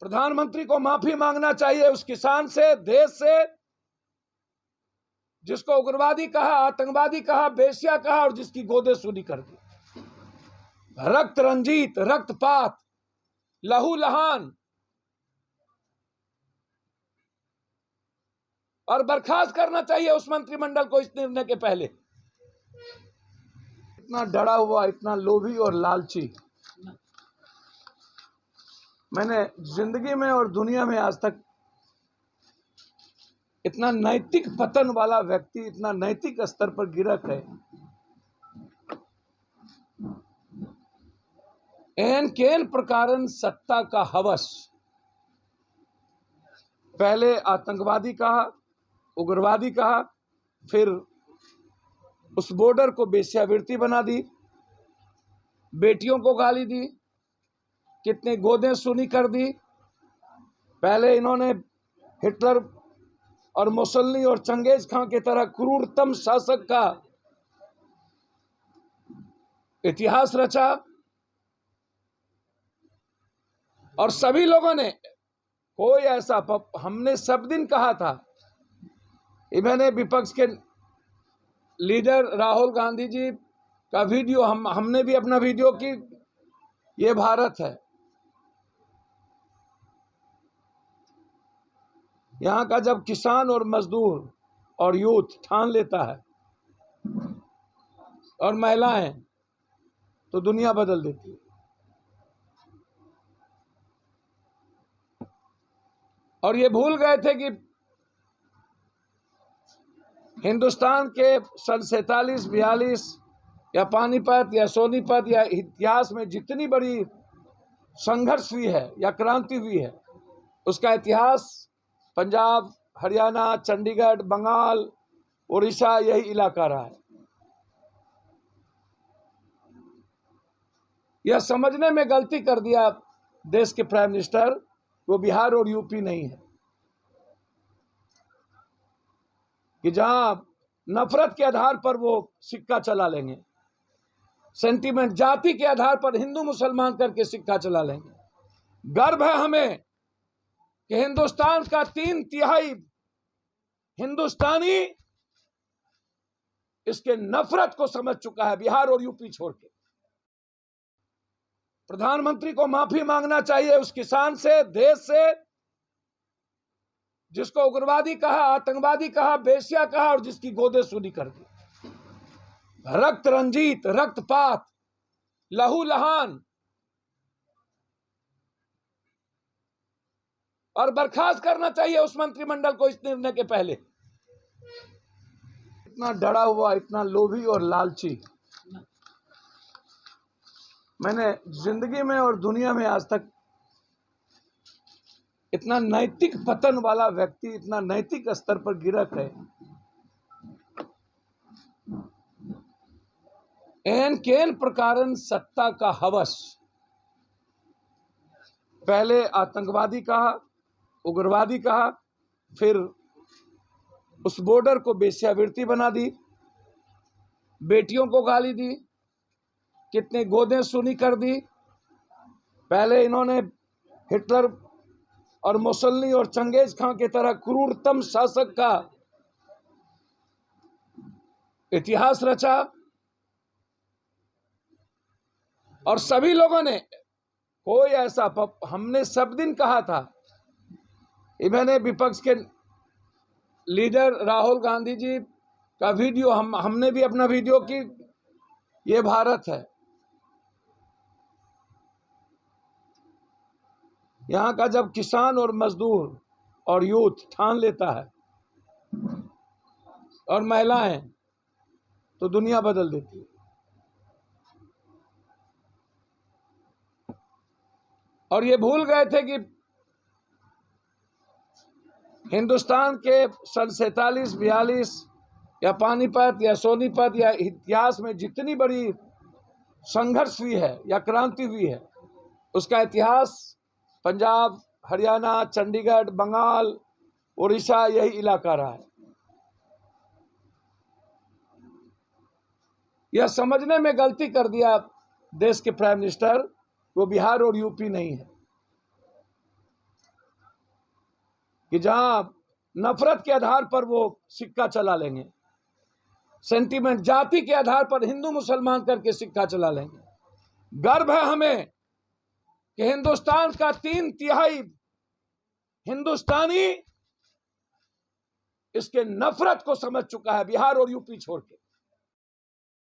प्रधानमंत्री को माफी मांगना चाहिए उस किसान से, देश से, जिसको उग्रवादी कहा, आतंकवादी कहा, बेश्या कहा और जिसकी गोदे सूनी कर दी। रक्त रंजित, रक्तपात, लहू लहान, और बर्खास्त करना चाहिए उस मंत्रिमंडल को इस निर्णय के पहले। इतना डरा हुआ, इतना लोभी और लालची मैंने जिंदगी में और दुनिया में आज तक इतना नैतिक पतन वाला व्यक्ति, इतना नैतिक स्तर पर गिरक है। एन केन प्रकारन सत्ता का हवस, पहले आतंकवादी कहा, उग्रवादी कहा, फिर उस बॉर्डर को वेश्यावृत्ति बना दी, बेटियों को गाली दी, कितनी गोदें सूनी कर दी। पहले इन्होंने हिटलर और मुसोलिनी और चंगेज खां की तरह क्रूरतम शासक का इतिहास रचा, और सभी लोगों ने कोई ऐसा, हमने सब दिन कहा था, मैंने विपक्ष के लीडर राहुल गांधी जी का वीडियो, हमने भी अपना वीडियो की, ये भारत है, यहाँ का जब किसान और मजदूर और यूथ ठान लेता है और महिलाएं, तो दुनिया बदल देती है। और ये भूल गए थे कि हिंदुस्तान के सन 47-42 या पानीपत या सोनीपत या इतिहास में जितनी बड़ी संघर्ष हुई है या क्रांति हुई है, उसका इतिहास पंजाब, हरियाणा, चंडीगढ़, बंगाल, उड़ीसा, यही इलाका रहा है। यह समझने में गलती कर दिया देश के प्राइम मिनिस्टर, वो बिहार और यूपी नहीं है, कि जहां नफरत के आधार पर वो सिक्का चला लेंगे, सेंटीमेंट, जाति के आधार पर हिंदू मुसलमान करके सिक्का चला लेंगे। गर्व है हमें कि हिंदुस्तान का 3/3 हिंदुस्तानी इसके नफरत को समझ चुका है, बिहार और यूपी छोड़ के। प्रधानमंत्री को माफी मांगना चाहिए उस किसान से, देश से, जिसको उग्रवादी कहा, आतंकवादी कहा, बेश्या कहा और जिसकी गोदे सूनी कर दी। रक्त रंजित, रक्तपात, लहू लहान, और बर्खास्त करना चाहिए उस मंत्रिमंडल को इस निर्णय के पहले। इतना डरा हुआ, इतना लोभी और लालची मैंने जिंदगी में और दुनिया में आज तक इतना नैतिक पतन वाला व्यक्ति, इतना नैतिक स्तर पर गिरक है। एन केन प्रकारन सत्ता का हवस, पहले आतंकवादी कहा, उग्रवादी कहा, फिर उस बॉर्डर को वेश्यावृत्ति बना दी, बेटियों को गाली दी, कितनी गोदें सूनी कर दी। पहले इन्होंने हिटलर और मुसोलिनी और चंगेज खां की तरह क्रूरतम शासक का इतिहास रचा, और सभी लोगों ने कोई ऐसा, हमने सब दिन कहा था, मैंने विपक्ष के लीडर राहुल गांधी जी का वीडियो, हमने भी अपना वीडियो की, ये भारत है, यहाँ का जब किसान और मजदूर और यूथ ठान लेता है और महिलाएं, तो दुनिया बदल देती है। और ये भूल गए थे कि हिंदुस्तान के सन 47-42 या पानीपत या सोनीपत या इतिहास में जितनी बड़ी संघर्ष हुई है या क्रांति हुई है, उसका इतिहास पंजाब, हरियाणा, चंडीगढ़, बंगाल, उड़ीसा, यही इलाका रहा है। यह समझने में गलती कर दिया देश के प्राइम मिनिस्टर, वो बिहार और यूपी नहीं है, कि जहां नफरत के आधार पर वो सिक्का चला लेंगे, सेंटीमेंट, जाति के आधार पर हिंदू मुसलमान करके सिक्का चला लेंगे। गर्व है हमें कि हिंदुस्तान का 3/3 हिंदुस्तानी इसके नफरत को समझ चुका है, बिहार और यूपी छोड़ के।